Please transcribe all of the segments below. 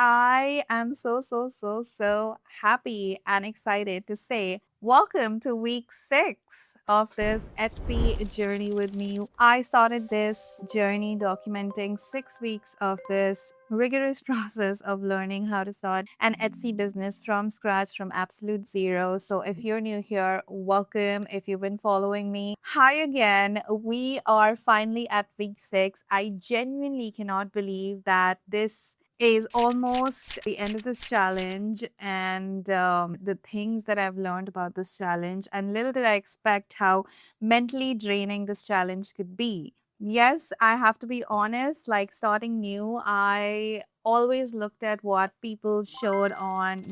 I am so happy and excited to say welcome to week 6 of this Etsy journey with me. I started this journey documenting 6 weeks of this rigorous process of learning how to start an Etsy business from scratch, from absolute zero. So if you're new here, welcome. If you've been following me, hi again. We are finally at week 6. I genuinely cannot believe that this is almost the end of this challenge and the things that I've learned about this challenge. And little did I expect how mentally draining this challenge could be. Yes, I have to be honest, like starting new, I always looked at what people showed on,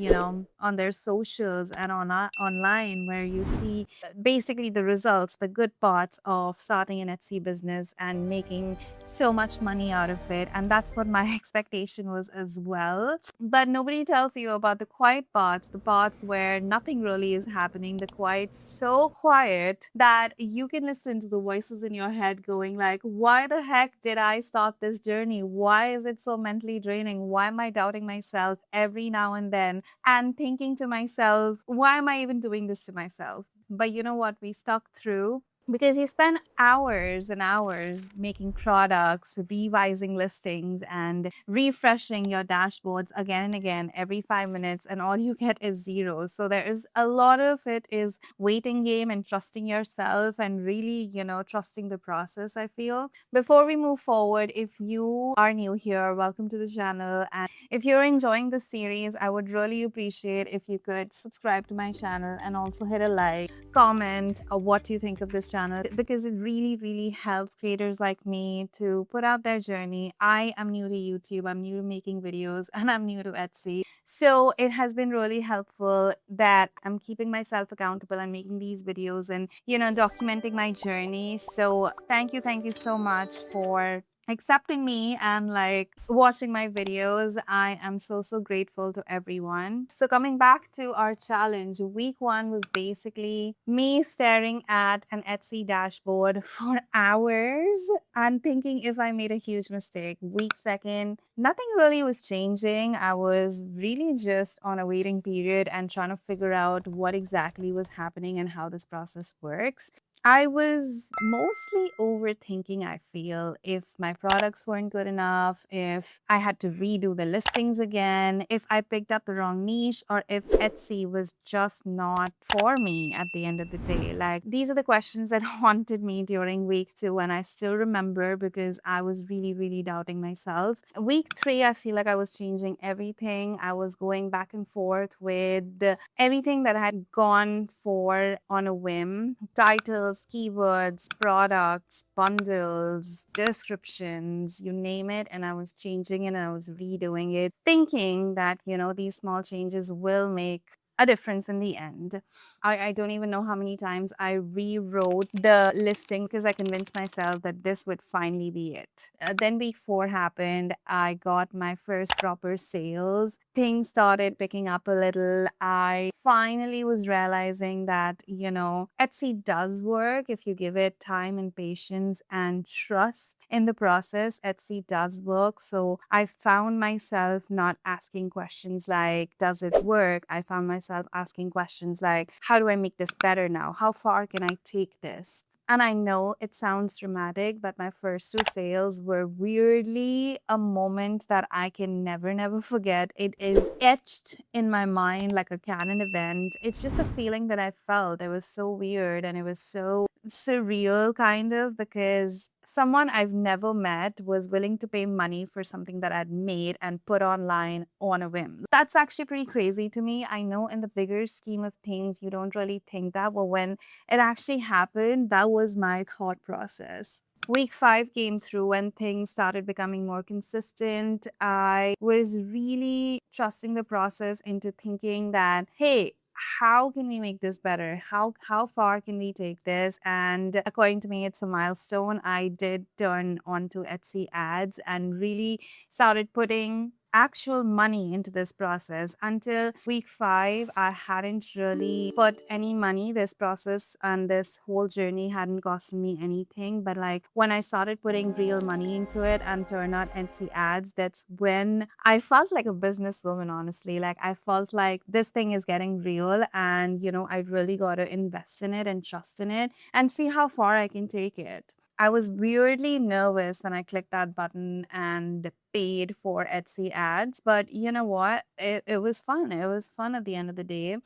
on their socials and online where you see basically the results, the good parts of starting an Etsy business and making so much money out of it. And that's what my expectation was as well. But nobody tells you about the quiet parts, the parts where nothing really is happening, the quiet, so quiet that you can listen to the voices in your head going like, why the heck did I start this journey? Why is it so mentally draining? Why am I doubting myself every now and then and thinking to myself, why am I even doing this to myself? But you know what? We stuck through because you spend hours and hours making products, revising listings, and refreshing your dashboards again and again every 5 minutes, and all you get is zeros. So there is a lot of it is waiting game and trusting yourself and really, trusting the process, I feel. Before we move forward, if you are new here, welcome to the channel. And if you're enjoying this series, I would really appreciate if you could subscribe to my channel and also hit a like, comment what you think of this channel because it really helps creators like me to put out their journey. I am new to YouTube, I'm new to making videos, and I'm new to Etsy. So it has been really helpful that I'm keeping myself accountable and making these videos and, documenting my journey. So thank you so much for accepting me and like watching my videos. I am so grateful to everyone. So coming back to our challenge, week 1 was basically me staring at an Etsy dashboard for hours and thinking if I made a huge mistake. Week 2, nothing really was changing. I was really just on a waiting period and trying to figure out what exactly was happening and how this process works. I was mostly overthinking, I feel, if my products weren't good enough, if I had to redo the listings again, if I picked up the wrong niche, or if Etsy was just not for me at the end of the day. Like, these are the questions that haunted me during week 2, and I still remember because I was really doubting myself. Week 3, I feel like I was changing everything. I was going back and forth with everything that I had gone for on a whim. Titles, keywords, products, bundles, descriptions, you name it. And I was changing it and I was redoing it, thinking that, these small changes will make a difference in the end. I don't even know how many times I rewrote the listing because I convinced myself that this would finally be it. Then week 4 happened. I got my first proper sales. Things started picking up a little. I finally was realizing that, Etsy does work if you give it time and patience and trust in the process. Etsy does work. So I found myself not asking questions like, does it work? I found myself asking questions like, how do I make this better now? How far can I take this? And I know it sounds dramatic, but my first 2 sales were weirdly a moment that I can never forget. It is etched in my mind like a canon event. It's just a feeling that I felt. It was so weird and it was so surreal, kind of, because someone I've never met was willing to pay money for something that I'd made and put online on a whim. That's actually pretty crazy to me. I know in the bigger scheme of things, you don't really think that, but when it actually happened, that was my thought process. Week 5 came through and things started becoming more consistent. I was really trusting the process into thinking that, hey, how can we make this better? How far can we take this? And according to me, it's a milestone. I did turn onto Etsy ads and really started putting actual money into this process. Until week 5, I hadn't really put any money. This process and this whole journey hadn't cost me anything. But like when I started putting real money into it and turn out Etsy ads, that's when I felt like a businesswoman, honestly. Like I felt like this thing is getting real and, I really got to invest in it and trust in it and see how far I can take it. I was weirdly nervous when I clicked that button and paid for Etsy ads, but you know what? It was fun. It was fun at the end of the day.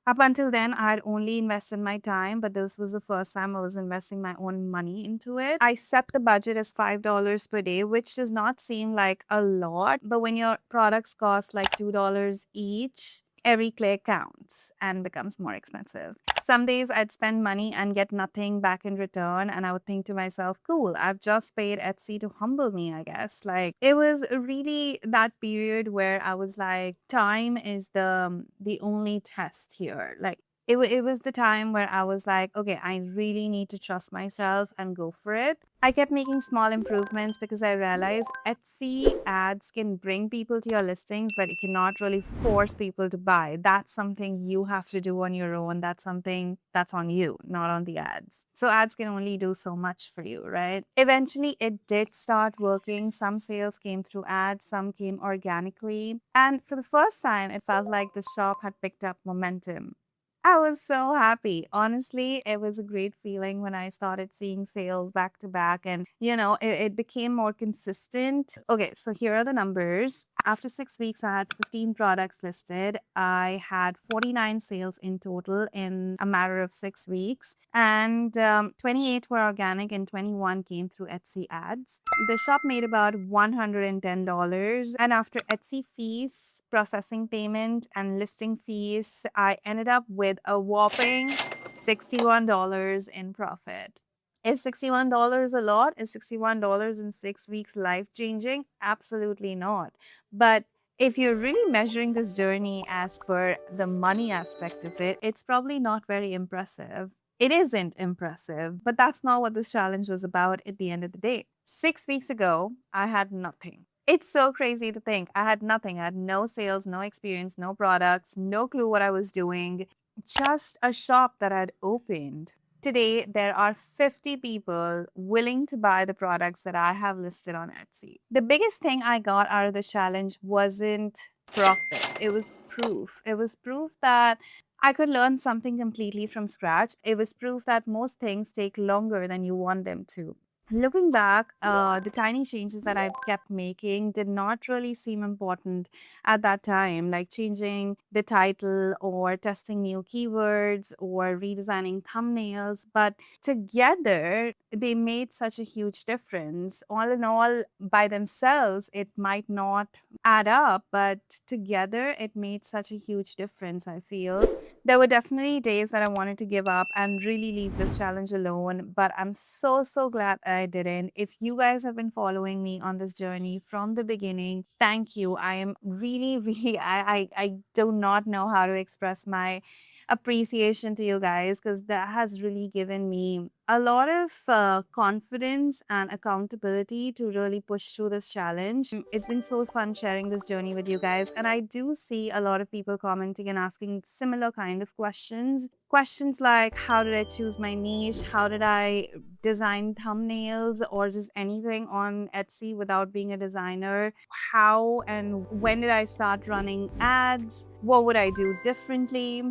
Up until then, I'd only invested my time, but this was the first time I was investing my own money into it. I set the budget as $5 per day, which does not seem like a lot, but when your products cost like $2 each, every click counts and becomes more expensive. Some days I'd spend money and get nothing back in return, and I would think to myself, cool, I've just paid Etsy to humble me, I guess. Like it was really that period where I was like, time is the only test here. Like it was the time where I was like, okay, I really need to trust myself and go for it. I kept making small improvements because I realized Etsy ads can bring people to your listings, but it cannot really force people to buy. That's something you have to do on your own. That's something that's on you, not on the ads. So ads can only do so much for you, right? Eventually, it did start working. Some sales came through ads, some came organically. And for the first time, it felt like the shop had picked up momentum. I was so happy. Honestly, it was a great feeling when I started seeing sales back to back and, it became more consistent. Okay, so here are the numbers. After 6 weeks, I had 15 products listed. I had 49 sales in total in a matter of 6 weeks, and 28 were organic and 21 came through Etsy ads. The shop made about $110, and after Etsy fees, processing payment, and listing fees, I ended up with a whopping $61 in profit. Is $61 a lot? Is $61 in 6 weeks life changing? Absolutely not. But if you're really measuring this journey as per the money aspect of it, it's probably not very impressive. It isn't impressive, but that's not what this challenge was about at the end of the day. 6 weeks ago, I had nothing. It's so crazy to think I had nothing. I had no sales, no experience, no products, no clue what I was doing, just a shop that I'd opened. Today, there are 50 people willing to buy the products that I have listed on Etsy. The biggest thing I got out of the challenge wasn't profit, it was proof. It was proof that I could learn something completely from scratch. It was proof that most things take longer than you want them to. Looking back, the tiny changes that I kept making did not really seem important at that time, like changing the title or testing new keywords or redesigning thumbnails. But together, they made such a huge difference. All in all, by themselves, it might not add up, but together, it made such a huge difference, I feel. There were definitely days that I wanted to give up and really leave this challenge alone, but I'm so, so glad I didn't. If you guys have been following me on this journey from the beginning, thank you. I am really, really, I do not know how to express my appreciation to you guys because that has really given me a lot of confidence and accountability to really push through this challenge. It's been so fun sharing this journey with you guys, and I do see a lot of people commenting and asking similar kind of questions. Questions like, how did I choose my niche? How did I design thumbnails or just anything on Etsy without being a designer? How and when did I start running ads? What would I do differently?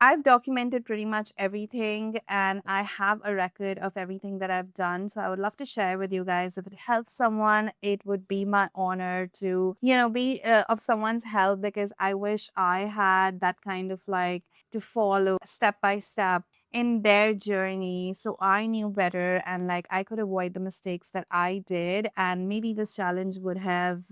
I've documented pretty much everything and I have a record of everything that I've done. So I would love to share with you guys. If it helps someone, it would be my honor to, be of someone's help because I wish I had that kind of like to follow step by step in their journey so I knew better and like I could avoid the mistakes that I did and maybe this challenge would have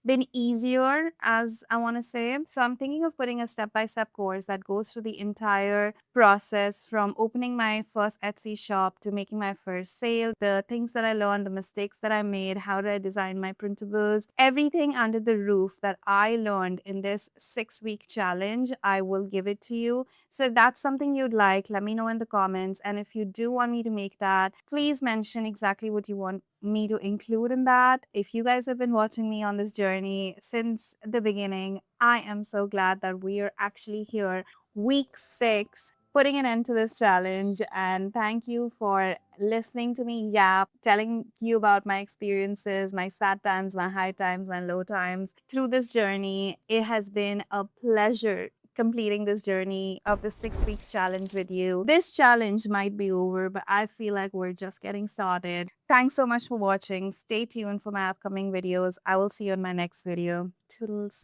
been easier, as I want to say. So I'm thinking of putting a step-by-step course that goes through the entire process from opening my first Etsy shop to making my first sale, the things that I learned, the mistakes that I made, how did I design my printables, everything under the roof that I learned in this 6-week challenge, I will give it to you. So if that's something you'd like, let me know in the comments. And if you do want me to make that, please mention exactly what you want me to include in that. If you guys have been watching me on this journey since the beginning, I am so glad that we are actually here, week 6, putting an end to this challenge. And thank you for listening to me yap, telling you about my experiences, my sad times, my high times, my low times through this journey. It has been a pleasure completing this journey of the 6 weeks challenge with you. This challenge might be over, but I feel like we're just getting started. Thanks so much for watching. Stay tuned for my upcoming videos. I will see you in my next video. Toodles.